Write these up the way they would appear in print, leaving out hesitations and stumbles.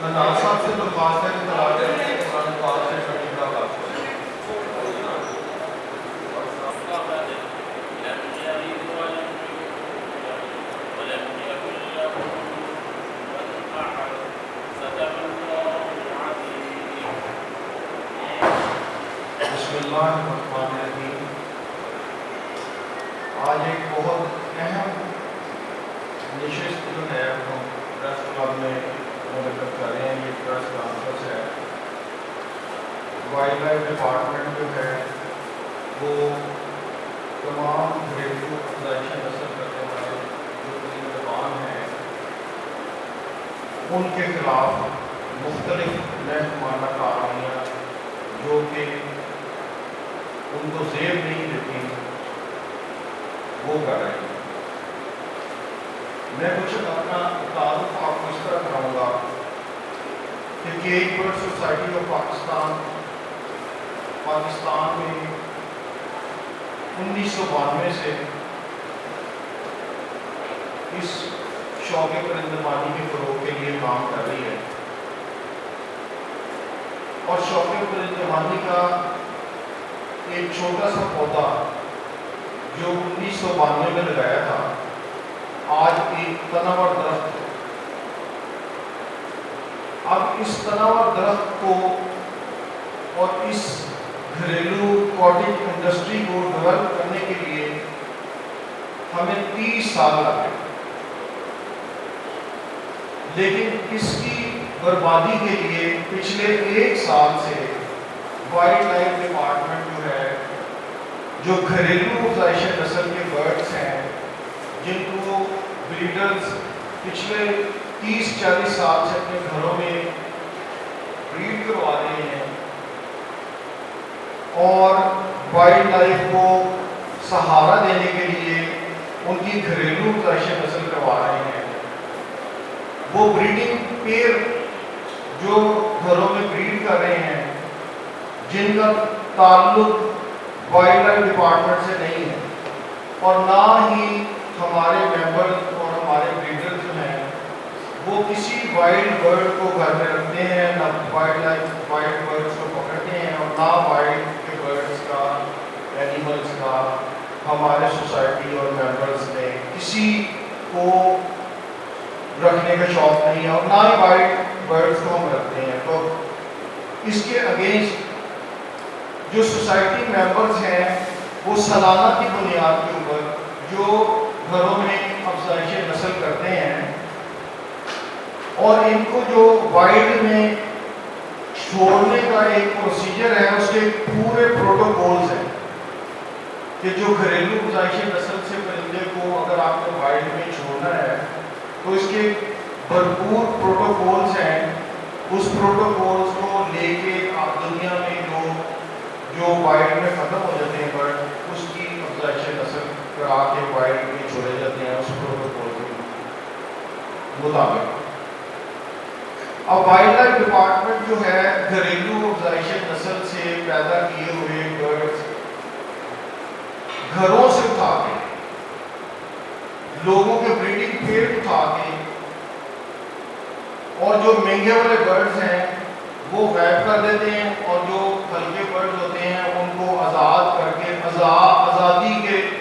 منال صاحب سے درخواست ہے کہ قرار دیں قرآن پاک سے شرعی کا آغاز کریں۔ بسم اللہ الرحمن الرحیم۔ آج ایک بہت اہم نشست جو ہے ہم پریس کلب میں منعقد کر رہے ہیں، یہ پریس کانفرنس ہے۔ وائلڈ لائف ڈپارٹمنٹ جو ہے وہ تمام گھریلو افزائش نسل کرنے والے جو نوجوان ہیں ان کے خلاف مختلف محکمانہ کارروائیاں جو کہ ان کو زیب نہیں دیتی وہ کر رہے ہیں۔ میں کچھ اپنا تعارف آپ کو اس طرح کراؤں گا کہ cage bird society of Pakistan میں 1992 سے اس شوق پرندمانی کے فروغ کے لیے کام کر رہی ہے، اور شوق پرندمانی کا ایک چھوٹا سا پودا جو 1992 میں لگایا تھا آج ایک تناور درخت ہے۔ اب اس تناور درخت کو اور اس گھریلو کاٹیج انڈسٹری کو ڈیولپ کرنے کے لیے ہمیں 30 سال لگے، لیکن اس کی بربادی کے لیے پچھلے 1 سال سے وائلڈ لائف ڈپارٹمنٹ جو ہے، جو گھریلو افزائش نسل کے برڈز ہیں جن کو بریڈرز پچھلے 30-40 سال سے اپنے گھروں میں بریڈ کروا رہے ہیں اور وائلڈ لائف کو سہارا دینے کے لیے ان کی گھریلو افزائش نسل کروا رہے ہیں، وہ بریڈنگ پیئر جو گھروں میں بریڈ کر رہے ہیں جن کا تعلق وائلڈ لائف ڈپارٹمنٹ سے نہیں ہے، اور نہ ہی ہمارے ممبر اور ہمارے بریڈر جو ہیں وہ کسی وائلڈ برڈ کو گھر میں رکھتے ہیں، نہ وائلڈ برڈز کو پکڑتے ہیں، اور نہ وائلڈ کے برڈز کا اینیملز کا ہمارے سوسائٹی اور ممبرز نے کسی کو رکھنے کا شوق نہیں ہے، اور نہ ہی وائلڈ برڈز کو ہم رکھتے ہیں۔ تو اس کے اگینسٹ جو سوسائٹی ممبرز ہیں وہ سالانہ کی بنیاد کے اوپر جو گھروں میں افزائش نسل کرتے ہیں اور ان کو جو وائلڈ میں چھوڑنے کا ایک پروسیجر ہے، اس کے پورے پروٹوکولز ہیں کہ جو گھریلو افزائش نسل سے پرندے کو اگر آپ کو وائلڈ میں چھوڑنا ہے تو اس کے بھرپور پروٹوکولز ہیں۔ اس پروٹوکولز کو لے کے دنیا میں جو وائلڈ میں ختم ہو جاتے ہیں برڈ، اس کی افزائش نسل کرا کے وائلڈ میں چھوڑے جاتے ہیں اس پروٹوکول کے مطابق۔ اب وائلڈ لائف ڈپارٹمنٹ جو ہے گھریلو افزائش نسل سے پیدا کیے ہوئے برڈز گھروں سے اٹھا کے، لوگوں کے بریڈنگ پیئر اٹھا کے، اور جو مہنگے والے برڈز ہیں وہ غائب کر دیتے ہیں، اور جو ہلکے برڈز ہوتے ہیں ان کو آزاد کر کے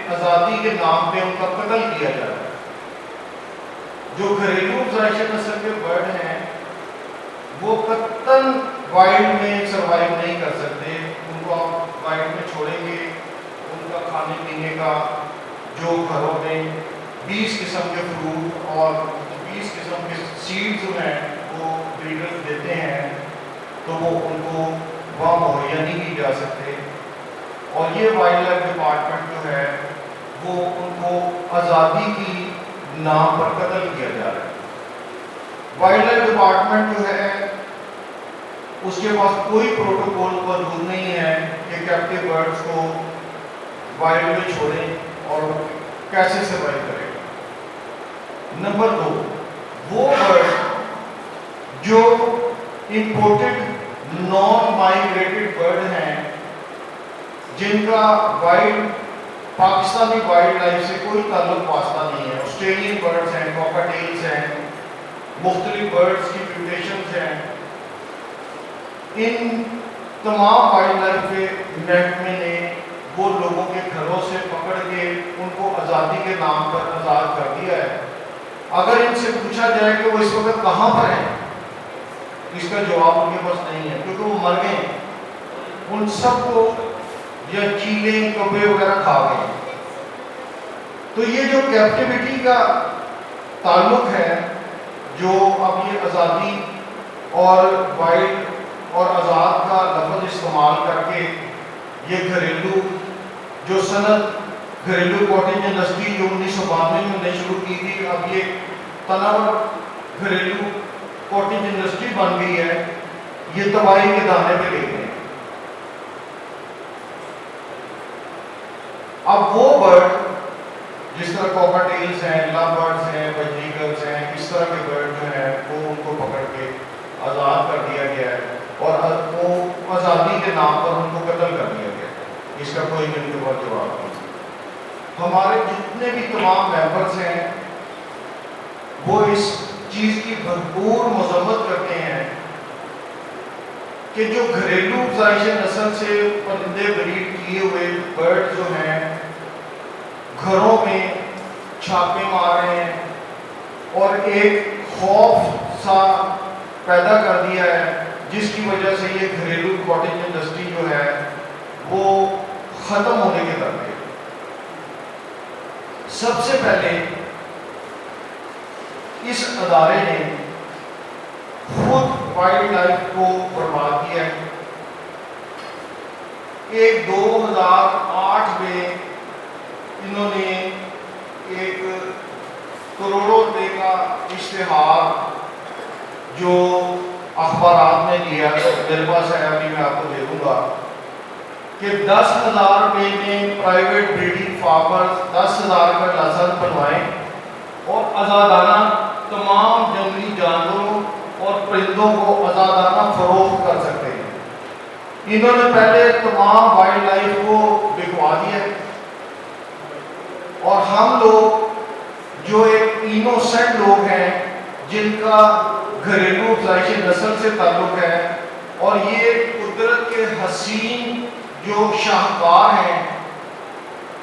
آزادی کے نام پہ ان کا قتل کیا جاتا ہے۔ جو گھریلو افزائش نسل کے برڈ ہیں وہ قطعاً وائلڈ میں سروائیو نہیں کر سکتے، ان کو آپ وائلڈ میں چھوڑیں گے، ان کا کھانے پینے کا جو گھروں میں 20 قسم کے فروٹ اور 20 قسم کے سیڈز جو ہیں وہ بریڈرز دیتے ہیں تو وہ ان کو وہاں مہیا نہیں کی جا سکتے، اور یہ وائلڈ لائف ڈپارٹمنٹ جو ہے وہ ان کو آزادی کی نام پر قتل کیا جا رہا ہے۔ وائلڈ لائف ڈپارٹمنٹ جو ہے اس کے پاس کوئی پروٹوکول موجود نہیں ہے کہ کیپٹیو برڈز کو وائلڈ میں چھوڑیں اور کیسے سروائیو کرے گا۔ نمبر 2، وہ برڈ جو امپورٹڈ نان مائگریٹڈ برڈ ہیں جن کا پاکستانی وائلڈ لائف سے کوئی تعلق واسطہ نہیں ہے، آسٹریلین برڈز ہیں، کوکاٹیلز ہیں، مختلف برڈز کی میوٹیشنز ہیں، ان تمام وائلڈ لائف کے محکمے نے وہ لوگوں کے گھروں سے پکڑ کے ان کو آزادی کے نام پر آزاد کر دیا ہے۔ اگر ان سے پوچھا جائے کہ وہ اس وقت کہاں پر ہیں، اس کا جواب ان کے پاس نہیں ہے، کیونکہ وہ مر گئے ہیں۔ ان سب کو یا چیلیں کبے وغیرہ کھا گئے۔ تو یہ جو کیپٹیوٹی کا تعلق ہے، جو اب یہ آزادی اور وائلڈ اور آزاد کا لفظ استعمال کر کے یہ گھریلو جو صنعت گھریلو کاٹیج انڈسٹری جو 1992 میں نے شروع کی تھی، اب یہ تناور گھریلو کاٹیج انڈسٹری بن گئی ہے، یہ تباہی کے دانے پہ لے گئے۔ اب وہ برڈ جس طرح کوکا ٹیلز ہیں، لو برڈز ہیں، بجریگرز ہیں، اس طرح کے برڈ جو ہیں وہ ان کو پکڑ کے آزاد کر دیا گیا ہے، اور وہ آزادی کے نام پر ان کو قتل کر دیا گیا ہے۔ اس کا کوئی بھی جواب نہیں۔ ہمارے جتنے بھی تمام ممبرز ہیں وہ اس چیز کی بھرپور مذمت کرتے ہیں کہ جو گھریلو افزائش نسل سے پرندے بریڈ کیے ہوئے برڈ جو ہیں گھروں میں چھاپے مار رہے ہیں اور ایک خوف سا پیدا کر دیا ہے، جس کی وجہ سے یہ گھریلو کاٹیج انڈسٹری جو ہے وہ ختم ہونے کے در پہ۔ سب سے پہلے اس ادارے نے خود وائلڈ لائف کو برباد کیا ہے۔ ایک 2008 میں انہوں نے ایک کروڑوں روپے کا اشتہار جو اخبارات میں دیا، میرے پاس ہے، ابھی میں آپ کو دے دوں گا، کہ 10,000 روپے میں پرائیویٹ بریڈنگ فارمرز 10,000 کا لائسنس بنوائیں اور آزادانہ تمام جنگلی جانوروں اور پرندوں کو آزادانہ فروخت کر سکتے ہیں۔ انہوں نے پہلے تمام وائلڈ لائف کو بکوا دیا، اور ہم لوگ جو ایک انوسینٹ لوگ ہیں جن کا گھریلو افزائش نسل سے تعلق ہے، اور یہ قدرت کے حسین جو شاہکار ہیں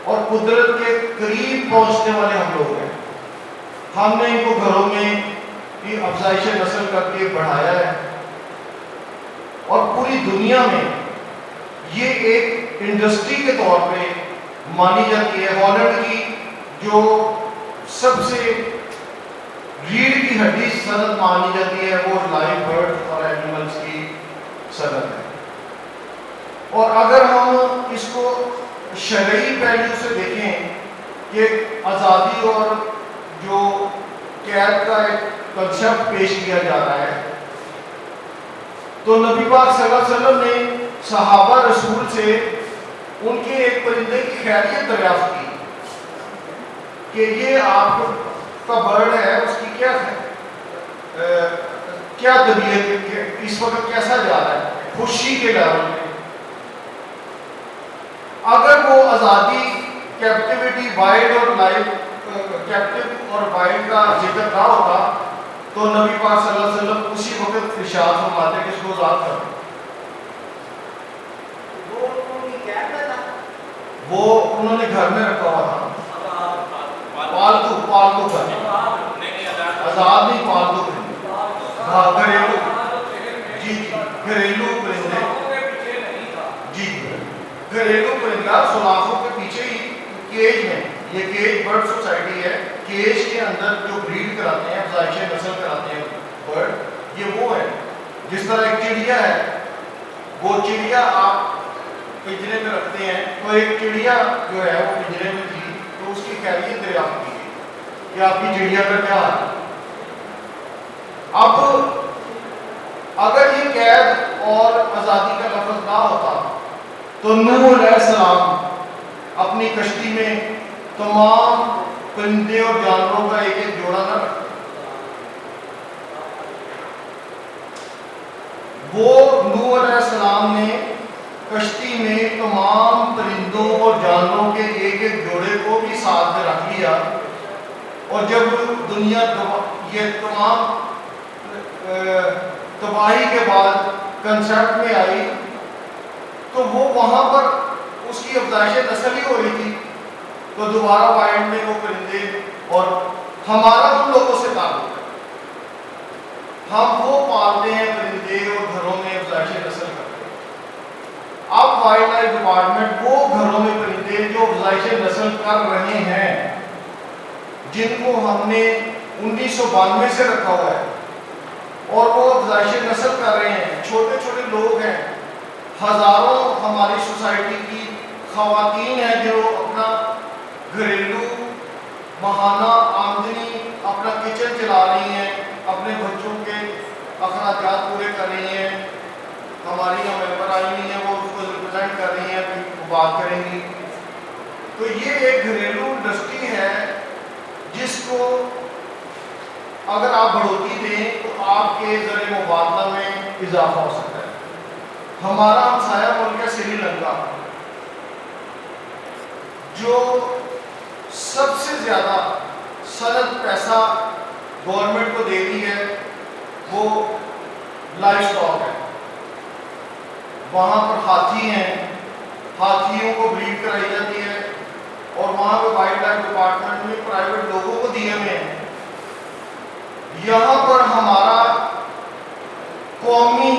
اور قدرت کے قریب پہنچنے والے ہم لوگ ہیں، ہم نے ان کو گھروں میں یہ افزائش نسل کر کے بڑھایا ہے، اور پوری دنیا میں یہ ایک انڈسٹری کے طور پہ مانی جاتی ہے۔ ہالینڈ کی جو سب سے ریڑھ کی ہڈی صنعت مانی جاتی ہے وہ لائف برڈ اور اینیملز کی صنعت ہے۔ اور اگر ہم اس کو شرعی پہلو سے دیکھیں کہ آزادی اور جو قید کا ایک کنسیپٹ پیش کیا جا رہا ہے، تو نبی پاک صلی اللہ علیہ وسلم نے صحابہ رسول سے ان کے ایک پرندے کی خیریت دریافت کی کہ یہ آپ کا برڈ ہے، اس کی کیا طبیعت ہے، اس وقت کیسا جا رہا ہے خوشی کے لیول میں۔ اگر وہ آزادی، کیپٹیوٹی، وائلڈ اور لائف، کیپٹیو اور وائلڈ کا ذکر نہ ہوتا تو نبی پاک صلی اللہ علیہ وسلم اسی وقت ارشاد فرماتے کہ اس کو آزاد کر دو۔ وہ انہوں نے گھر میں رکھا ہوا تھا، پالتو کا آزاد نہیں، پالتو گھریلو، جی گھریلو پرندے، جی گھریلو پرندہ سلاخوں کے پیچھے ہی کیج میں، یہ کیج برڈ سوسائٹی ہے، کیج کے اندر جو بریڈ کراتے ہیں، افزائش نسل کراتے ہیں برڈ، یہ وہ ہے۔ جس طرح ایک چڑیا ہے، وہ چڑیا آپ پنجرے میں رکھتے ہیں، تو ایک چڑیا جو ہے وہ پنجرے میں تھی تو اس کی خیریت دریافت کی کہ آپ کی چڑیا کا کیا حال ہے۔ اب اگر یہ قید اور آزادی کا لفظ نہ ہوتا تو نوح علیہ السلام اپنی کشتی میں تمام پرندے اور جانوروں کا ایک ایک جوڑا نہ رکھتا۔ وہ نوح علیہ السلام نے کشتی میں تمام پرندوں اور جانوروں کے ایک ایک جوڑے کو بھی ساتھ میں رکھ لیا، اور جب دنیا یہ تمام تباہی کے بعد کنسیپٹ میں آئی تو وہ وہاں پر اس کی افزائش نسل ہی ہو رہی تھی، تو دوبارہ وائلڈ میں وہ پرندے، اور ہمارا ان لوگوں سے تعلق ہے، ہم وہ پالتے ہیں پرندے اور گھروں میں افزائش نسل کرتے ہیں۔ اب وائلڈ لائف ڈپارٹمنٹ وہ گھروں میں پرندے جو افزائش نسل کر رہے ہیں، جن کو ہم نے 1992 سے رکھا ہوا ہے اور وہ افزائش نسل کر رہے ہیں، چھوٹے چھوٹے لوگ ہیں، ہزاروں ہماری سوسائٹی کی خواتین ہیں جو اپنا گھریلو ماہانہ آمدنی، اپنا کچن چلا رہی ہیں، اپنے بچوں کے اخراجات پورے کر رہی ہیں، ہماری ممبر آئی ہوئی ہیں، وہ اس کو ریپرزینٹ کر رہی ہیں، وہ بات کریں گی۔ تو یہ ایک گھریلو انڈسٹری ہے جس کو اگر آپ بڑھوتری دیں تو آپ کے ذریعے مبادلہ میں اضافہ ہو سکتا ہے۔ ہمارا ہمسایہ ملک ہے سری لنکا، جو سب سے زیادہ صنعت پیسہ گورنمنٹ کو دے رہی ہے، وہ لائف اسٹاک ہے۔ وہاں پر ہاتھی ہیں، ہاتھیوں کو بریڈ کرائی جاتی ہے، اور وہاں پہ وائلڈ لائف ڈپارٹمنٹ میں پرائیویٹ لوگوں کو دیے ہوئے ہیں۔ یہاں پر ہمارا قومی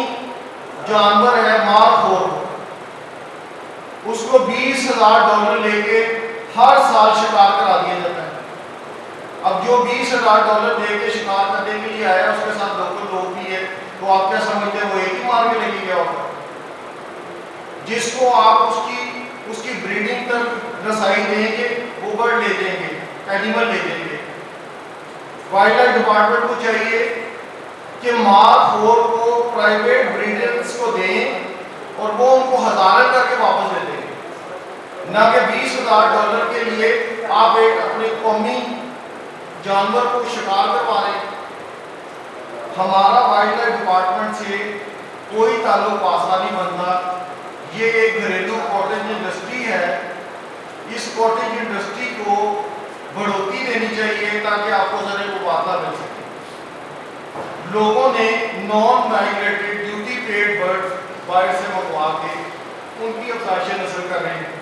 جانور ہے مار خور، اس کو $20,000 لے کے ہر سال شکار کرا دیا جاتا ہے۔ اب جو $20,000 دے کے شکار کرنے کے لیے آیا، اس کے ساتھ لوکل لوگ بھی ہے، تو آپ کیا سمجھتے ہیں وہ ایک ہی مار کے لے کے گیا ہوگا؟ جس کو آپ اس کی بریڈنگ تک رسائی دیں گے، وہ برڈ لے دیں گے، اینیمل لے دیں گے۔ وائلڈ لائف ڈپارٹمنٹ کو چاہیے کہ مار خور کو پرائیویٹ بریڈرز کو دیں اور وہ ان کو ہزارہ کر کے واپس دے دیں، نہ کہ $20,000 کے لیے آپ ایک اپنے قومی جانور کو شکار کروا رہے ہیں۔ ہمارا وائلڈ لائف ڈپارٹمنٹ سے کوئی تعلق واسطہ نہیں بنتا۔ یہ ایک گھریلو کاٹیج انڈسٹری ہے، اس کاٹیج انڈسٹری کو بڑھوتری دینی چاہیے تاکہ آپ کو ذریعہ مبادلہ مل سکے۔ لوگوں نے non migrated duty paid bird باہر سے منگوا کے ان کی افزائش نسل کر رہے ہیں،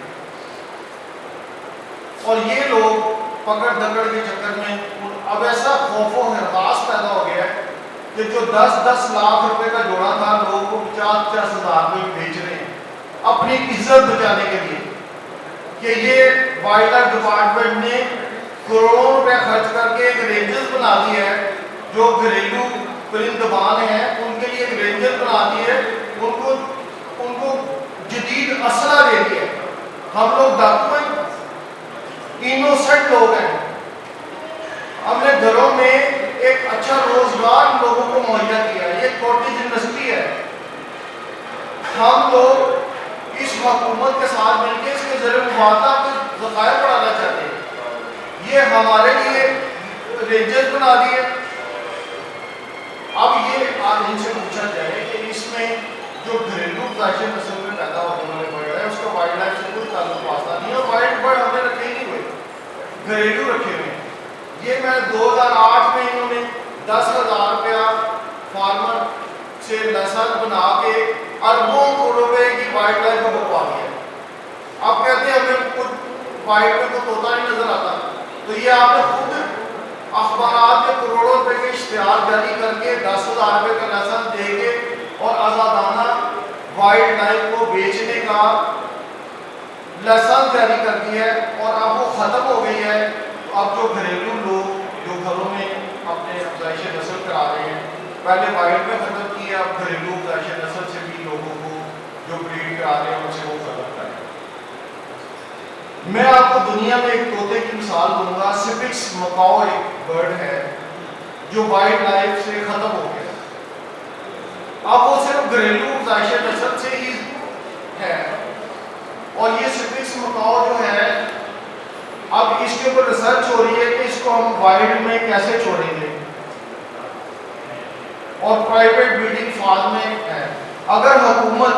اور یہ لوگ پکڑ دکڑ کے چکر میں اب ایسا خوف و ہراس پیدا ہو گیا ہے کہ جو 10-10 لاکھ روپے کا جوڑا تھا، لوگوں کو 50-50 ہزار روپے بیچ رہے ہیں اپنی عزت بچانے کے لیے، کہ یہ وائلڈ لائف ڈپارٹمنٹ نے کروڑوں روپے خرچ کر کے ایک رینجز بنا دی ہے، جو گھریلو پرندبان ہیں ان کے لیے ایک رینجز بنا دی ہے، ان کو جدید اسلحہ دے دی ہے۔ ہم لوگ ڈاکومنٹ انوسنٹ لوگ ہیں، ہم نے گھروں میں ایک اچھا روزگار لوگوں کو مہیا کیا ہے، یہ کاٹیج انڈسٹری ہے۔ ہم لوگ اس حکومت کے ساتھ مل کے اس کے ذریعے مبادلہ کے ذخائر بڑھانا چاہتے ہیں، یہ ہمارے لیے رینجز بنا دیے۔ اب یہ آج ان سے پوچھا جائے کہ اس میں جو گھریلو افزائش نسل میں پیدا ہونے والے برڈ ہے، اس کا وائلڈ لائف سے کوئی تعلق واسطہ نہیں ہے، اور وائلڈ برڈ ہم نے رکھے ہی نہیں ہوئے، گھریلو رکھے ہوئے ہیں۔ یہ میں 2008 میں انہوں نے 10,000 روپیہ فارمر سے لائسنس بنا کے اربوں کروڑ روپے کی وائلڈ لائف کو بکوا دیا۔ اب کہتے ہیں ہمیں کچھ وائلڈ میں تو طوطا نہیں نظر آتا، تو یہ آپ نے خود اخبارات میں کروڑوں روپے کے اشتہار جاری کر کے 10,000 روپے کا لائسنس دے کے اور آزادانہ وائلڈ لائف کو بیچنے کا لائسنس جاری کر دیا ہے، اور اب وہ ختم ہو گئی ہے۔ اب جو گھریلو لوگ جو گھروں میں اپنے افزائش نسل کرا رہے ہیں، پہلے وائلڈ میں ختم کیا، اب گھریلو افزائش نسل سے بھی لوگوں کو جو بریڈ کرا رہے ہیں ان سے وہ ختم کریں۔ میں آپ کو دنیا میں ایک طوطے کی مثال دوں گا، سپکس مکاؤ ایک برڈ ہے جو وائلڈ لائف سے ختم ہو گیا، اب وہ صرف گھریلو افزائش نسل سے ہی ہے، اور یہ سپکس مکاؤ جو ہے اب اس کے اوپر ریسرچ ہو رہی ہے کہ اس کو ہم وائلڈ میں کیسے چھوڑیں گے، اور پرائیویٹ بریڈنگ فارم میں ہے۔ اگر حکومت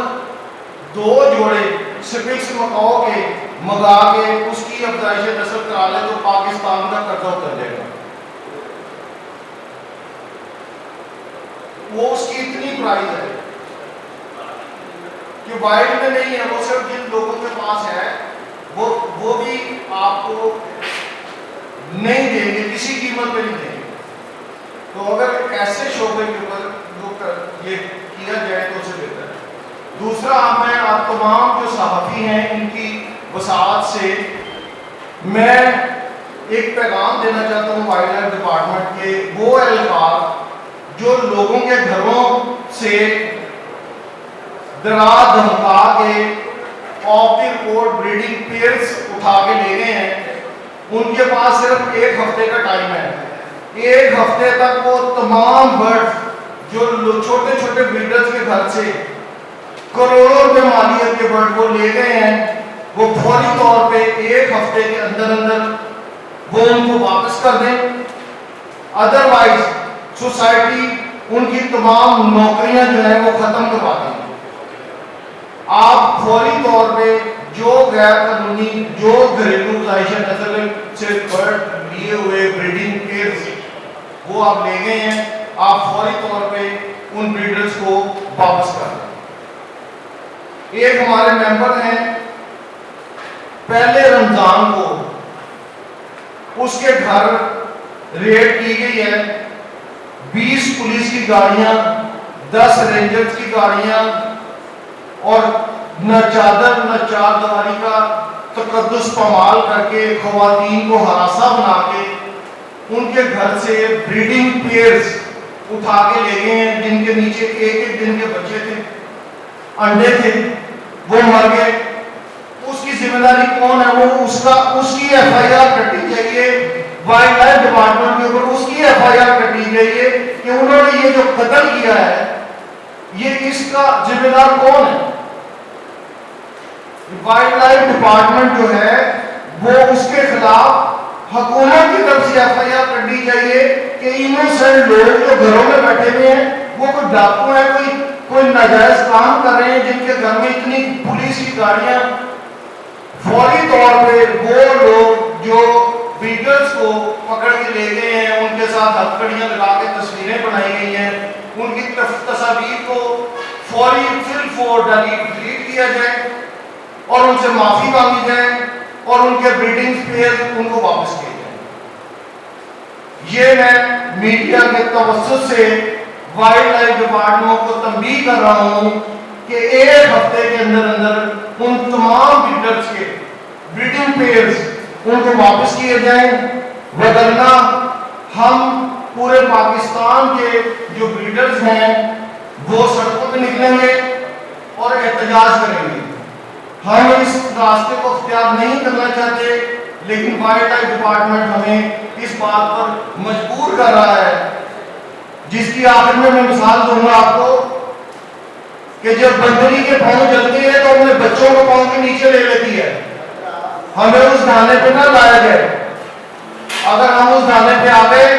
2 جوڑے سپکس مکاؤ کے منگا کے اس کی افزائش نسل کرا لے تو پاکستان کا قرضہ اتر جائے گا۔ وہ اس کی اتنی پرائز ہے کہ وائلڈ میں نہیں ہے، وہ صرف جن لوگوں کے پاس ہے وہ بھی آپ کو نہیں دیں گے، کسی قیمت پہ نہیں دیں گے. تو اگر ایسے شعبے کے اوپر یہ کیا جائے تو اسے بہتر ہے. دوسرا، میں آپ تمام جو صحافی ہیں ان کی وساعت سے میں ایک پیغام دینا چاہتا ہوں وائلڈ لائف ڈپارٹمنٹ کے وہ اہلکار جو لوگوں کے گھروں سے ڈرا دھمکا کے off the record breeding pairs اٹھا کے لے گئے ہیں. ان کے پاس صرف 1 ہفتے کا ٹائم ہے. 1 ہفتے تک وہ تمام برڈ جو چھوٹے چھوٹے بریڈرز کے گھر سے کروڑوں روپے مالیت کے برڈ کو لے گئے ہیں، وہ فوری طور پہ 1 ہفتے کے اندر وہ ان کو واپس کر دیں. ادروائز سوسائٹی ان کی تمام نوکریاں جو ہیں وہ ختم کروا دیں. آپ فوری طور پہ جو غیر قانونی جو گھریلو زائشہ نسل سے برڈ لیے ہوئے بریڈنگ پیئرز وہ آپ لے گئے ہیں، آپ فوری طور پہ ان بریڈرز کو واپس کر دیں. ایک ہمارے ممبر ہیں، پہلے رمضان کو اس کے گھر ریڈ کی گئی ہے. 20 پولیس کی گاڑیاں، 10 رینجرز کی گاڑیاں اور نہ چادر نہ چار دیواری کا تقدس پامال کر کے خواتین کو ہراساں بنا کے ان کے گھر سے بریڈنگ پیئرز اٹھا کے لے گئے ہیں، جن کے نیچے 1 دن کے بچے تھے، انڈے تھے، وہ مر گئے. اس کی ذمہ داری کون ہے؟ وہ اس کی ایف آئی آر کٹی چاہیے. وائلڈ لائف ڈپارٹمنٹ کے اوپر اس کی ایف آئی آر کٹی چاہیے کہ انہوں نے یہ جو قتل کیا ہے یہ اس کا ذمہ دار کون ہے. وائلڈ لائف ڈپارٹمنٹ جو ہے وہ اس کے خلاف حکومت کی طرف سے ایف آئی آر کرنی چاہیے کہ انوسنٹ لوگ جو گھروں میں بیٹھے ہوئے ہیں، وہ کوئی ڈاکو ہیں، کوئی ناجائز کام کر رہے ہیں، جن کے گھر میں اتنی پولیس کی گاڑیاں. فوری طور پہ وہ لوگ جو بریڈرز کو پکڑ کے لے گئے ہیں، ان کے ساتھ ہتھکڑیاں لگا کے تصویریں بنائی گئی ہیں، ان کی تصاویر کو فوری ڈیلیٹ کیا جائے اور ان سے معافی مانگی جائے اور ان کے بریڈنگ پیئر ان کو واپس کیے جائیں. یہ میں میڈیا کے توسط سے وائلڈ لائف ڈپارٹمنٹ کو تنبیہ کر رہا ہوں کہ 1 ہفتے کے اندر ان تمام بریڈرز کے بریڈنگ پیئرز ان کو واپس کیے جائیں، وگرنہ ہم پورے پاکستان کے جو بریڈرز ہیں وہ سڑکوں پہ نکلیں گے اور احتجاج کریں گے. ہم اس راستے کو اختیار نہیں کرنا چاہتے، لیکن وائلڈ لائف ڈپارٹمنٹ ہمیں اس بات پر مجبور کر رہا ہے، جس کی آخر میں مثال دوں گا آپ کو کہ جب بندری کے پاؤں جلتے ہیں تو اپنے بچوں کو پاؤں کے نیچے لے لیتی ہے. ہمیں اس ڈھانے پہ نہ لایا جائے. اگر ہم اس ڈھانے پہ آ گئے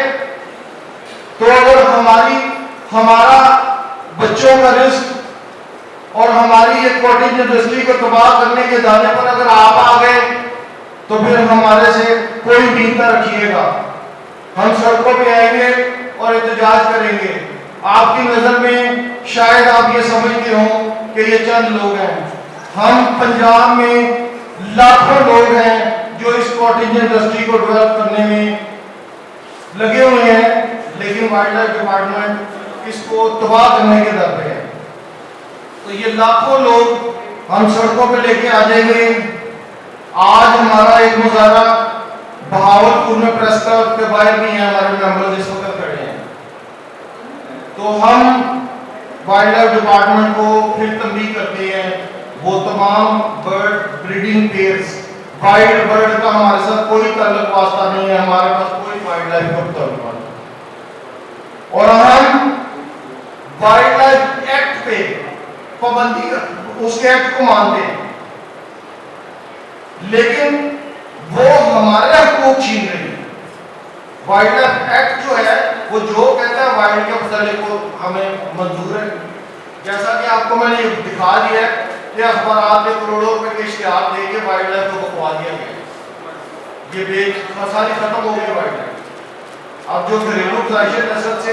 تو اگر ہمارا بچوں کا رزق اور ہماری یہ کاٹیج انڈسٹری کو تباہ کرنے کے دانے پر اگر آپ آ گئے تو پھر ہمارے سے کوئی امید نہ رکھیے گا. ہم سڑکوں پہ آئیں گے اور احتجاج کریں گے. آپ کی نظر میں شاید آپ یہ سمجھتے ہوں کہ یہ چند لوگ ہیں. ہم پنجاب میں لاکھوں لوگ ہیں جو اس کاٹیج انڈسٹری کو ڈیولپ کرنے میں لگے ہوئے ہیں، لیکن وائلڈ لائف ڈپارٹمنٹ اس کو تباہ کرنے کے در پہ ہے. تو یہ لاکھوں لوگ ہم سڑکوں پہ لے کے آ جائیں گے. آج ہمارا ایک مظاہرہ بہاولپور میں پریس کلب کے باہر بھی ہیں، ہمارے ممبرز اس وقت کھڑے ہیں. تو ہم وائلڈ لائف ڈپارٹمنٹ کو پھر تنبیہ کرتے ہیں، وہ تمام bird breeding pairs, wild bird کا ہمارے ساتھ کوئی تعلق واسطہ نہیں ہے، ہمارے پاس کوئی وائلڈ لائف کا تعلق نہیں. اور ہم وائلڈ لائف ایکٹ پہ پابندی اس کے ایکٹ کو مانتے ہیں، لیکن وہ ہمارے حقوق چھین رہی ہے. وائلڈ لائف ایکٹ جو ہے وہ جو کہتا ہے وائلڈ کے مسئلے کو ہمیں منظور ہے. جیسا کہ آپ کو میں نے دکھا دیا ہے کہ اخبارات کے کروڑوں روپے کے اشتہار دے کے وائلڈ لائف کو بکوا دیا گیا. یہ ساری ختم ہو گئی وائلڈ لائف. اب جو گھریلو زائشہ نسل سے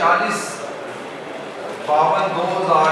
4052/2000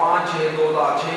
5/6/2006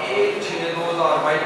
1/6/2022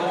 2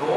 2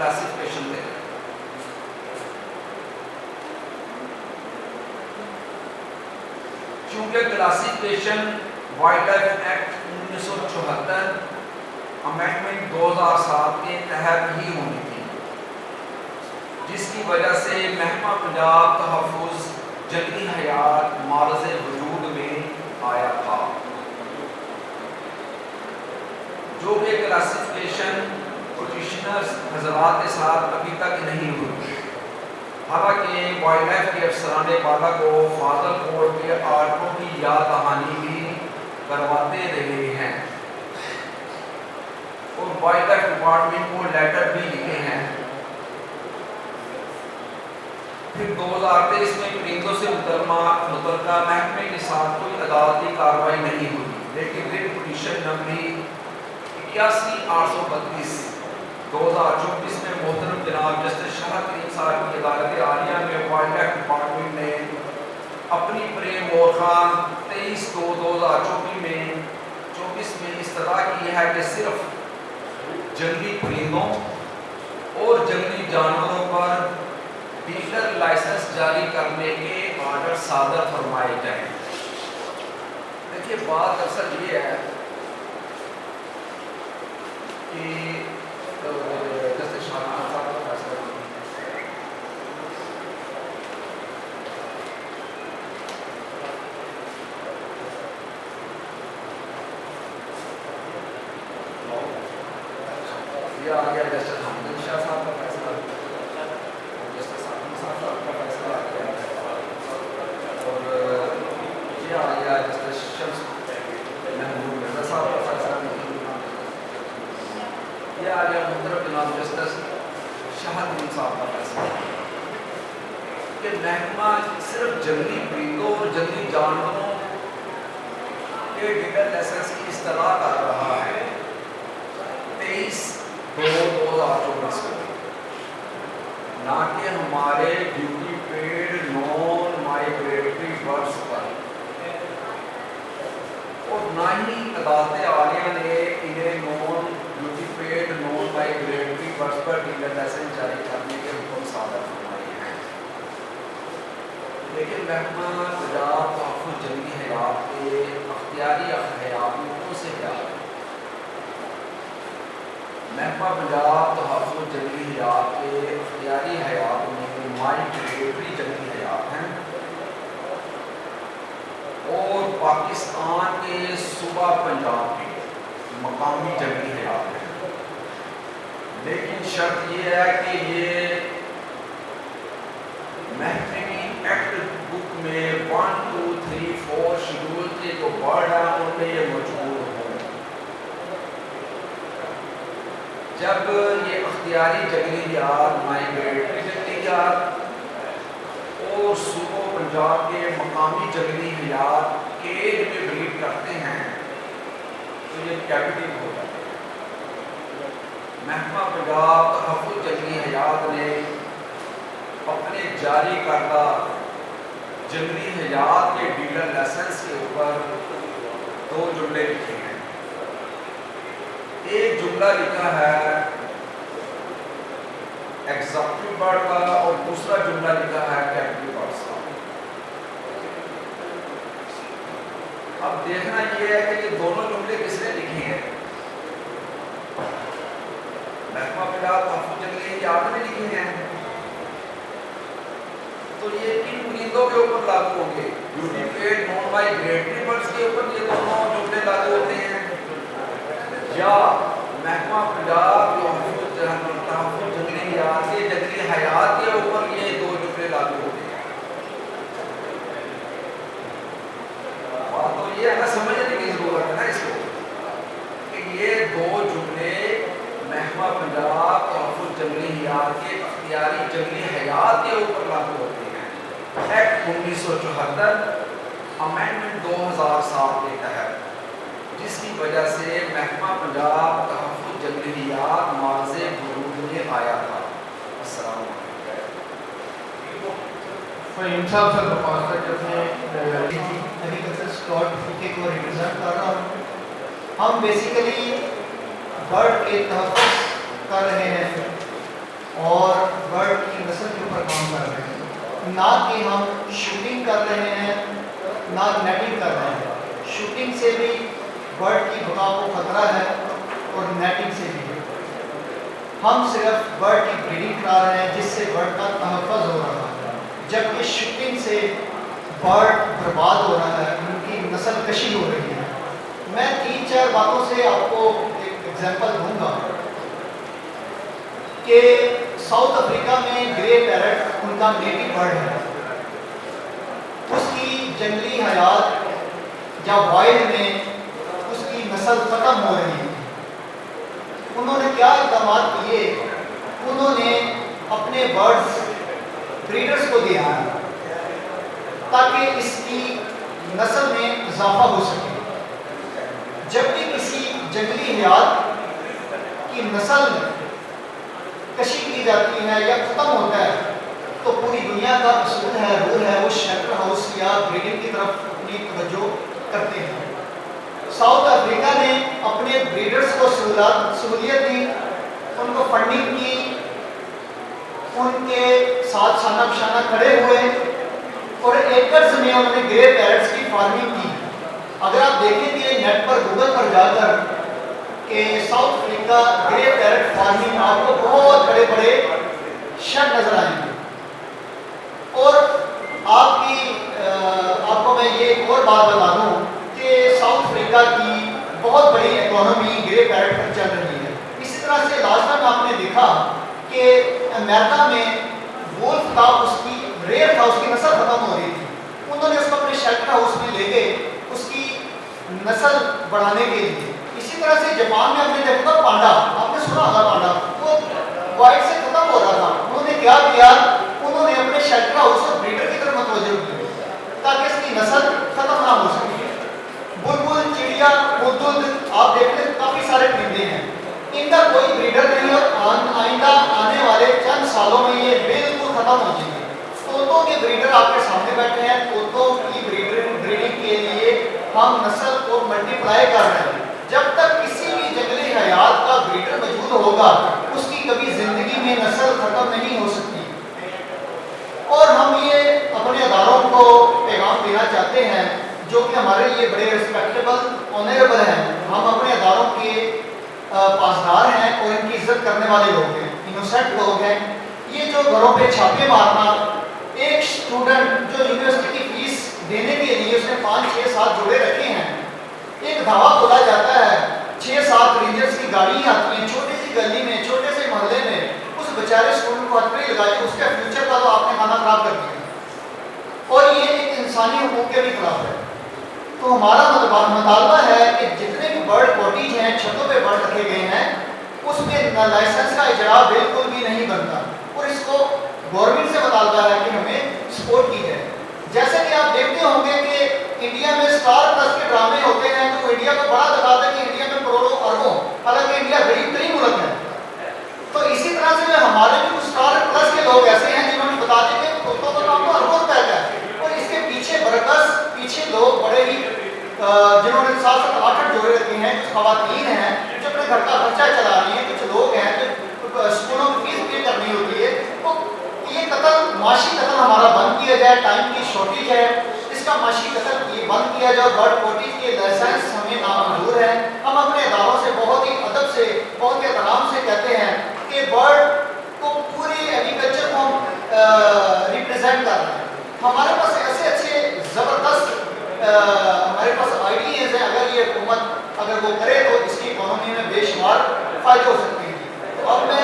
کلاسیفیکیشن دے. چونکہ classification wildlife act 1974 amendment 2007 کے تحت ہی ہونی تھی، جس کی وجہ سے محکمہ پنجاب تحفظ جنگلی حیات معرض وجود میں آیا تھا، جو کہ کلاسیفیکیشن پوزیشنرز حضرات کے ساتھ ابھی تک نہیں ہوئی. حالانکہ وائلڈ لائف کے افسران بالا کو فاضل کوڈ کے آرڈروں کی یاد دہانی بھی کرواتے رہے ہیں اور وائلڈ لائف ڈپارٹمنٹ کو لیٹر بھی لکھے ہیں. پھر 2023 میں پرندوں سے متعلقہ محکمے کے ساتھ کوئی عدالتی کارروائی نہیں ہوئی، لیکن ریٹ پٹیشن نمبر 81832 2024 میں محترم جناب جسٹس شاہ کریم صاحب کی عدالت عالیہ میں وائلڈ لائف ڈپارٹمنٹ نے اپنی پریم مورخہ 23/2/2024 میں استدعا کی ہے کہ صرف جنگلی پرندوں اور جنگلی جانوروں پر ڈیلر لائسنس جاری کرنے کے آرڈر صادر فرمائے جائیں. دیکھیے بات اصل یہ ہے کہ جیسے شاہ صاحب کا فیصلہ یہ آ گیا جسٹس حمد شاہ صاحب کا فیصلہ، جسٹس صاحب کا فیصلہ آ گیا، اور یہ آ گیا جسٹس شمس محمود مرزا صاحب کا فیصلہ، یہ آ گیا محترم جناب جسٹس شاہ کریم صاحب کا فیصلہ کہ محکمہ صرف جنگلی پرندوں اور جنگلی جانوروں کے ڈیلر لائسنس کی استدعا کر رہا ہے 23/2/2024 کو، نہ کہ ہمارے duty paid non migratory birds پر، اور نہ ہی عدالت عالیہ نے انہیں non duty paid non migratory birds پر ڈیلر لائسنس جاری کرنے کے حکم صادر فرمائے ہیں. لیکن محکمہ پنجاب تحفظ جنگلی حیات کے اختیاری حیات میں کون سے حیات ہیں؟ محکمہ پنجاب تحفظ جنگلی حیات کے اختیاری حیات میں مائیگریٹری جنگلی حیات ہیں اور پاکستان کے صوبہ پنجاب کے مقامی جنگلی حیات ہیں. لیکن شرط یہ ہے کہ یہ محکمے کی ایکٹ بک میں 1 2 3 4 شیڈول کے جو برڈ ہیں ان میں یہ موجود ہوں. جب یہ اختیاری جنگلی حیات مائیگریٹری جنگلی حیات اور صوبہ پنجاب کے مقامی جنگلی حیات کیج میں بریڈ کرتے ہیں تو یہ کیپٹیو ہو جاتے ہیں. محکمہ پنجاب تحفظ جنگلی حیات نے اپنے جاری کردہ جنگلی حیات کے ڈیلر لائسنس کے اوپر 2 جملے لکھے ہیں. ایک جملہ لکھا ہے ایگزیکٹو برڈ کا اور دوسرا جملہ لکھا ہے کیپٹیو برڈ کا. اب دیکھنا یہ ہے کہ یہ دونوں جملے کس نے لکھی ہیں. محکمہ پنجاب تحفظ جنگلی حیات نے لکھی ہیں. تو یہ کن پرندوں کے اوپر لاگو ہوں گے؟ Duty paid non migratory birds کے اوپر یہ دونوں جملے لاگو ہوتے ہیں، یا محکمہ پنجاب تحفظ جنگلی حیات کے جنگلی حیات کے اوپر یہ 2 جملے لاگو ہوتے ہیں؟ بات تو یہ ہے، سمجھنے کی ضرورت ہے نا اس کو، کہ یہ 2 جملے محکمہ پنجاب تحفظ جنگلی حیات کے اختیاری جنگلی حیات کے اوپر لاگو ہوتے ہیں. ایکٹ 1974 امینڈمنٹ 2007 کے تحت، جس کی وجہ سے محکمہ پنجاب تحفظ جنگلی حیات معرض وجود میں آیا تھا. السلام علیکم. فہیم صاحب سے درخواست ہے کہ اپنے ایگریکلچر اسکاٹ فیکے کو ریپرزینٹ کر رہا ہوں. ہم بیسیکلی برڈ کے تحفظ کر رہے ہیں اور برڈ کی نسل کے اوپر کام کر رہے ہیں، نہ کہ ہم شوٹنگ کر رہے ہیں نہ نیٹنگ کر رہے ہیں۔ شوٹنگ سے بھی برڈ کی بقا کو خطرہ ہے اور نیٹنگ سے بھی۔ ہم صرف برڈ کی بریڈنگ کرا رہے ہیں جس سے برڈ کا تحفظ ہو رہا ہے، جبکہ شوٹنگ سے برڈ برباد ہو رہا ہے، ان کی نسل کشی ہو رہی ہے۔ میں 3-4 باتوں سے آپ کو ایک ایگزامپل دوں گا کہ ساؤتھ افریقہ میں گرے پیرٹ ان کا نیٹو برڈ ہے، اس کی جنگلی حیات یا وائلڈ میں اس کی نسل ختم ہو رہی ہے۔ انہوں نے کیا اقدامات کیے؟ انہوں نے اپنے برڈز بریڈرز کو دیا تاکہ اس کی نسل میں اضافہ ہو سکے۔ جب بھی کسی جنگلی حیات کی نسل کشی کی جاتی ہے یا ختم ہوتا ہے تو پوری دنیا کا اصول ہے، رول ہے، وہ شیلٹر ہاؤس یا بریڈنگ کی طرف اپنی توجہ کرتے ہیں۔ ساؤتھ افریقہ نے اپنے بریڈرز کو سہولیت دی، ان کو فنڈنگ کی، ان کے ساتھ شانہ بشانہ کھڑے ہوئے اور ایکرز میں انہوں نے گرے پیرٹس کی فارمنگ کی۔ اگر آپ دیکھیں گے نیٹ پر گوگل پر جا کر کہ ساؤتھ افریقہ گرے پیرٹ فارمنگ، آپ کو بہت بڑے بڑے شیڈ نظر آئیں گے۔ اور آپ کو میں یہ ایک اور بات بتا دوں کہ ساؤتھ افریقہ کی بہت بڑی اکانومی گرے پیرٹ پر چل رہی ہے۔ اسی طرح سے لاسٹ ٹائم آپ نے دیکھا کہ امریکہ میں وولف تھا، اس کی ریئر تھا، اس کی نسل ختم ہو رہی تھی، انہوں نے اس کو اپنے شیلٹر ہاؤس میں لے گئے اس کی نسل بڑھانے کے لیے۔ اسی طرح سے جاپان میں ہم نے دیکھا پانڈا، آپ نے سنا ہوگا پانڈا، وہ وائٹ سے ختم ہو رہا تھا، انہوں نے کیا کیا؟ انہوں نے اپنے شیلٹر ہاؤس اور بریڈر کی طرف متوجہ کی تاکہ اس کی نسل ختم نہ ہو سکے۔ بلبل، چڑیا، بدھ، آپ دیکھتے ہیں کافی سارے پرندے ہیں، ان کا کوئی بریڈر نہیں اور آئندہ آنے والے چند سالوں میں یہ بالکل ختم ہو جائیں گے۔ طوطوں کے بریڈر آپ کے سامنے بیٹھے ہیں، طوطوں کی بریڈنگ کے لیے ہم نسل کو ملٹیپلائی کر رہے ہیں۔ جب تک کسی بھی جنگلی حیات کا بریڈر موجود ہوگا اس کی کبھی زندگی میں نسل ختم نہیں ہو سکتی۔ اور ہم یہ اپنے اداروں کو پیغام دینا چاہتے ہیں جو کہ ہمارے لیے بڑے ریسپیکٹیبل، آنریبل ہیں، ہم اپنے اداروں کے پاسدار ہیں اور ان کی عزت کرنے والے لوگ ہیں، انوسنٹ لوگ ہیں۔ یہ جو گھروں پہ چھاپے مارنا، ایک اسٹوڈنٹ جو یونیورسٹی کی فیس دینے کے لیے اس نے 5-6-7 جوڑے رکھے ہیں، ایک دھاوا کھولا جاتا ہے، 6-7 رینجرز کی گاڑی آتی ہیں چھوٹی سی گلی میں، چھوٹے سے محلے میں، اس بیچارے اسٹوڈنٹ کو ہتھیلی لگائی، اس کے فیوچر کا تو آپ نے کھانا خراب کر دیا، اور یہ ایک انسانی حقوق کے بھی خلاف ہے۔ تو ہمارا مطالبہ ہے کہ جتنے بھی برڈ کاٹیج ہیں، چھتوں پہ برڈ رکھے گئے ہیں، اس میں لائسنس کا اجرا بالکل بھی نہیں بنتا، اور اس کو گورنمنٹ سے مطالبہ ہے کہ ہمیں سپورٹ کی جائے۔ جیسے کہ آپ دیکھتے ہوں گے کہ انڈیا میں اسٹار پلس کے ڈرامے ہوتے ہیں تو انڈیا کو بڑا دکھاتا ہے کہ انڈیا میں کروڑوں اربوں، حالانکہ انڈیا غریب ترین ملک ہے۔ تو اسی طرح سے ہمارے بھی کچھ اسٹار پلس کے لوگ ایسے ہیں جنہوں نے بتا دیا کہ طوطوں کا کام تو اربوں روپے کا ہے، اور اس کے پیچھے برعکس پیچھے لوگ بڑے ہی جنہوں نے 7-8 جوڑے رکھے ہیں، کچھ خواتین ہیں جو اپنے گھر کا خرچہ چلا رہی ہیں، کچھ لوگ ہیں جو اسکولوں کی فیس پے کرنی ہوتی ہے۔ تو یہ قتل، معاشی قتل ہمارا بند کیا جائے، ٹائم کی شارٹیج ہے، اس کا معاشی قتل یہ بند کیا جائے۔ برڈ کاٹیج کے لائسنس ہمیں نامنظور ہے۔ ہم اپنے اداروں سے بہت ہی ادب سے، بہت ہی احترام سے کہتے ہیں کہ برڈ کو پوری ایگریکلچر کو ریپرزینٹ کر رہے ہیں۔ ہمارے پاس ایسے اچھے زبردست ہمارے پاس آئیڈیاز ہیں، اگر یہ حکومت اگر وہ کرے تو اس کی اکانومی میں بے شمار فائدے ہو سکتے ہیں۔ تو اب میں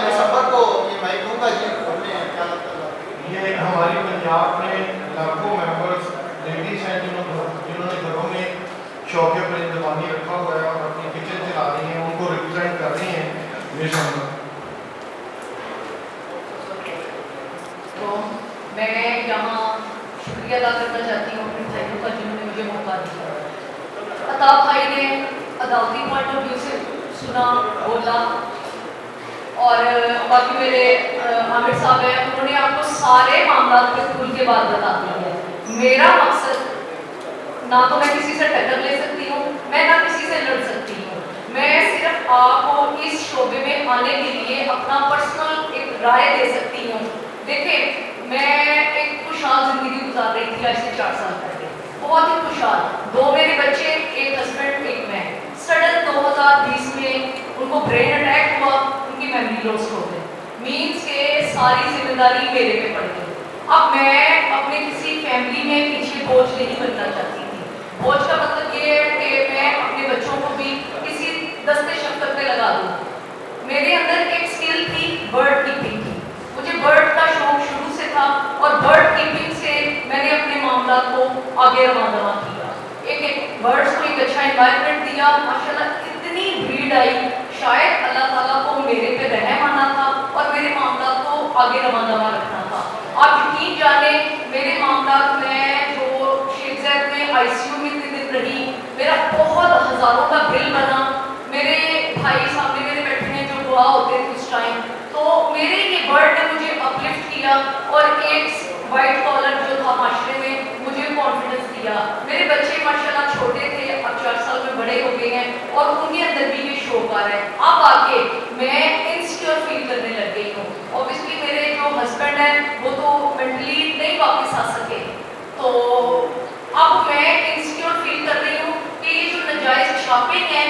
مصور کو یہ مائک دوں گا جی، اپنے کیا لگتا ہے؟ یہ ہماری پنجاب میں لاکھوں ممبرس لیڈیز ہیں جنہوں نے گھروں میں شوقیہ پرندبانی رکھا ہوا ہے اور اپنی کچن چلا رہی ہیں، ان کو ریپرزینٹ کر رہی ہیں میرے سامنے۔ تو میں یہاں شکریہ ادا کرنا چاہتی ہوں اپنے بھائیوں کا جنہوں نے مجھے موقع دیا۔ عطا بھائی نے عدالتی پوائنٹ آف ویو سے سنا، بولا، اور باقی میرے عامر صاحب ہیں، انہوں نے آپ کو سارے معاملات کے کھل کے بعد بتا دیا ہے۔ میرا مقصد نہ تو میں کسی سے ٹکر لے سکتی ہوں، میں نہ کسی سے لڑ سکتی ہوں، میں صرف آپ کو اس شعبے میں آنے کے لیے اپنا پرسنل ایک رائے دے سکتی ہوں. دیکھیں میں ایک خوشحال زندگی گزار رہی تھی آج سے 4 سال پہلے, بہت ہی خوشحال, 2 میرے بچے, ایک ہسبینڈ ایک میں. سڈن 2020 میں ان کو برین اٹیک ہوا, ان کی میموری لاس ہو گئی, مینس کہ ساری ذمہ داری میرے پہ پڑ گئی. اب میں اپنے کسی فیملی میں پیچھے بوجھ نہیں بننا چاہتی تھی. بوجھ کا مطلب یہ ہے کہ میں اپنے بچوں کو بھی کسی دستے شفقت پہ لگا دوں. میرے اندر ایک اسکل تھی برڈ کیپنگ کی, مجھے برڈ کا شوق شروع سے تھا اور برڈ کیپنگ سے میں نے اپنے معاملات کو آگے رواں کیا. ایک برڈس کو ایک اچھا انوائرمنٹ دیا, ماشاءاللہ اتنی بھیڑ آئی, شاید اللہ تعالیٰ کو میرے پہ رحم آنا تھا اور میرے معاملات کو آگے رواں رکھنا تھا. آپ یقین جانیں میرے معاملات میں جو شیخ زید میں آئی سی یو میں اتنے دن رہی, میرا بہت ہزاروں کا بل بنا. میرے بھائی سامنے میرے بیٹھے ہیں جو دعا ہوتے تھے اس ٹائم, تو میرے یہ برڈ نے مجھے اپلفٹ کیا اور ایک وائٹ کالر جو تھا معاشرے میں مجھے کانفیڈنس دیا. میرے بچے ماشاءاللہ چھوٹے تھے, اب 4 سال میں بڑے ہو گئے ہیں اور ان کے اندر بھی یہ شوق آ رہا ہے. اب آ کے میں انسیکیور فیل کرنے لگ گئی ہوں. اوبیسلی میرے جو ہسبینڈ ہیں وہ تو مینٹلی نہیں واپس آ سکے, تو اب میں انسیکیور فیل کر رہی ہوں کہ یہ جو ناجائز شاپنگ ہے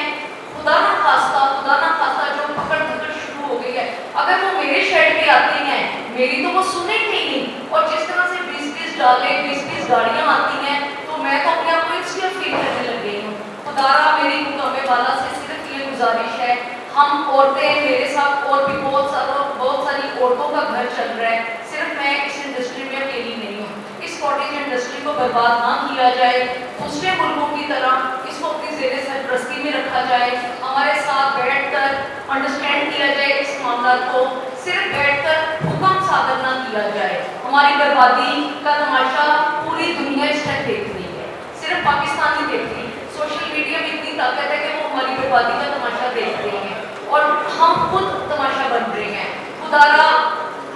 خدا نہ خواستہ جو پکڑ دھکڑ شروع ہو گئی ہے, اگر وہ میرے شیڈ پہ آتی ہیں میری تو وہ سنیں گی نہیں. اور جس طرح سے 20 ڈالے 20 گاڑیاں آتی ہیں تو میں تو اپنے آپ کو انسیکیور فیل کرنے لگ گئی ہوں. خدارا میری حکم والا سے صرف یہ گزارش ہے, ہم عورتیں, میرے ساتھ اور بھی بہت ساری عورتوں کا گھر چل رہا ہے, صرف میں اس انڈسٹری میں اکیلی نہیں ہوں. اس کاٹیج انڈسٹری کو برباد نہ کیا جائے, دوسرے ملکوں کی طرح اس کو اپنی زیر سرپرستی میں رکھا جائے, ہمارے ساتھ بیٹھ کر انڈرسٹینڈ کیا جائے اس معاملات کو, صرف بیٹھ کر حکم صادر نہ کیا جائے. ہماری بربادی کا تماشا پوری دنیا اس ٹائم دیکھ رہی ہے, صرف پاکستان ہی دیکھ رہی ہے. سوشل میڈیا میں اتنی طاقت ہے کہ وہ ہماری بربادی کا تماشا دیکھ رہے ہیں اور ہم خود تماشا بن رہے ہیں. خدارا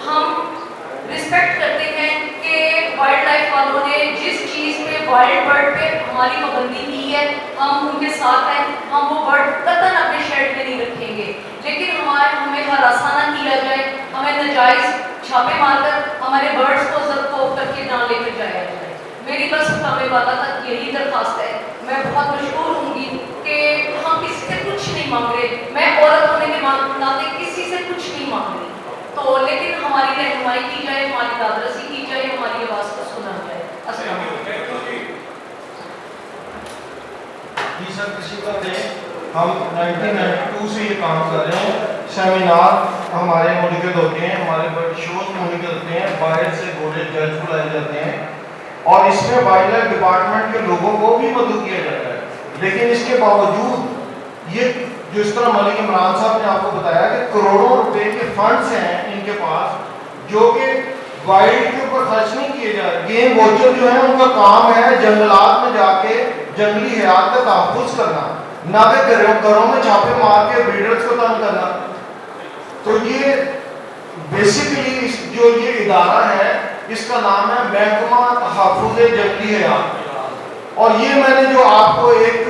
ہم رسپیکٹ کرتے ہیں کہ وائلڈ لائف والوں نے جس چیز پہ وائلڈ برڈ پہ ہماری پابندی کی ہے ہم ان کے ساتھ ہیں, ہم وہ برڈ قطعاً اپنے شیڈ میں نہیں رکھیں گے. لیکن ہمیں ہراساں نہ کیا جائے, ہمیں ناجائز چھاپے مار کر ہمارے برڈس کو زدکوب کر کے نہ لے کر جایا جائے. میری بس ہمیں والا تک یہی درخواست ہے. میں بہت مشہور ہوں گی کہ ہم کسی سے کچھ نہیں مانگ رہے, میں عورت ہونے کے ناطے کسی سے کچھ نہیں مانگ رہی, تو لیکن ہماری رہنمائی کی جائے, ہماری دادرسی کی جائے, ہماری آواز کو سنا جائے. السلام علیکم. جی سر, کسی کا دیں, ہم 1992 سے یہ کام کر رہے ہیں. سیمینار ہمارے منعقد ہوتے ہیں, ہمارے بڑے شوز منعقد ہوتے ہیں, باہر سے بڑے جج بلائے جاتے ہیں اور اس میں وائلڈ لائف ڈپارٹمنٹ کے لوگوں کو بھی مدعو کیا جاتا ہے. لیکن اس کے باوجود یہ جس طرح ملک عمران صاحب نے آپ کو بتایا کہ کروڑوں روپے کے فنڈز ہیں ان کے پاس جو کہ وائلڈ کے اوپر خرچ نہیں کیے جا رہے. گیم واچر جو ہے ان کا کام ہے جنگلات میں جا کے جنگلی حیات کا تحفظ کرنا, نہ کہ گھروں میں چھاپے مار کے بریڈرز کو تنگ کرنا. تو یہ بیسیکلی جو یہ ادارہ ہے اس کا نام ہے محکمہ تحفظ جنگلی حیات. اور یہ میں نے جو آپ کو ایک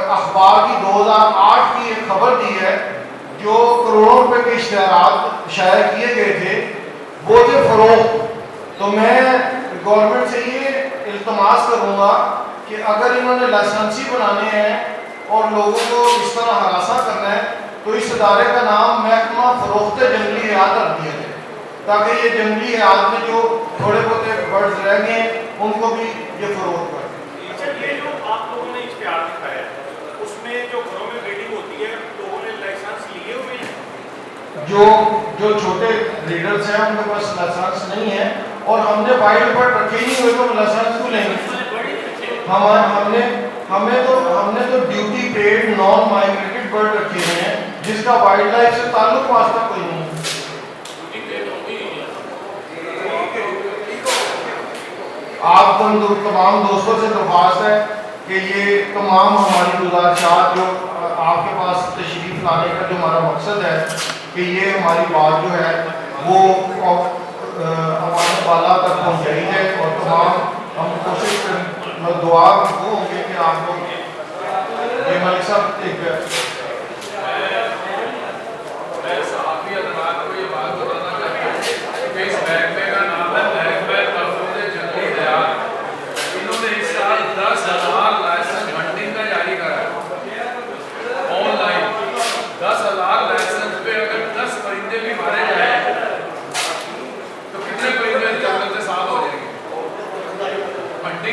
اخبار کی 2008 کی ایک خبر دی ہے جو کروڑوں روپے کے اشتہارات شائع کیے گئے تھے وہ تھے فروخت. تو میں گورنمنٹ سے یہ التماس کروں گا کہ اگر انہوں نے لائسنسی بنانے ہیں اور لوگوں کو اس طرح ہراساں کرنا ہے تو اس ادارے کا نام محکمہ فروخت جنگلی حیات رکھ دیا جائے تاکہ یہ جنگلی حیات میں جو تھوڑے بہت برڈز رہ گئے ہیں ان کو بھی یہ فروخت کرے. یہ جو آپ لوگوں نے اشتہار دکھایا ہے اس میں جو گھروں میں بریڈنگ ہوتی ہے لوگوں نے لائسنس لیے ہوئے ہیں, جو چھوٹے بریڈرز ہیں ان کے پاس لائسنس نہیں ہے اور ہم نے وائلڈ برڈ رکھے ہی نہیں ہوئے تو لائسنس کیوں لیں گے. ہم نے تو duty paid non migrated bird رکھے ہوئے ہیں جس کا وائلڈ لائف سے تعلق واسطہ کوئی نہیں ہے. آپ کو تمام دوستوں سے درخواست ہے کہ یہ تمام ہماری گزارشات جو آپ کے پاس تشریف لانے کا جو ہمارا مقصد ہے کہ یہ ہماری بات جو ہے وہ ہمارے بالا تک پہنچائی جائے اور تمام ہم کوشش کریں, دعا وہ ہوں گے کہ آپ لوگ یہ ملک صاحب ایک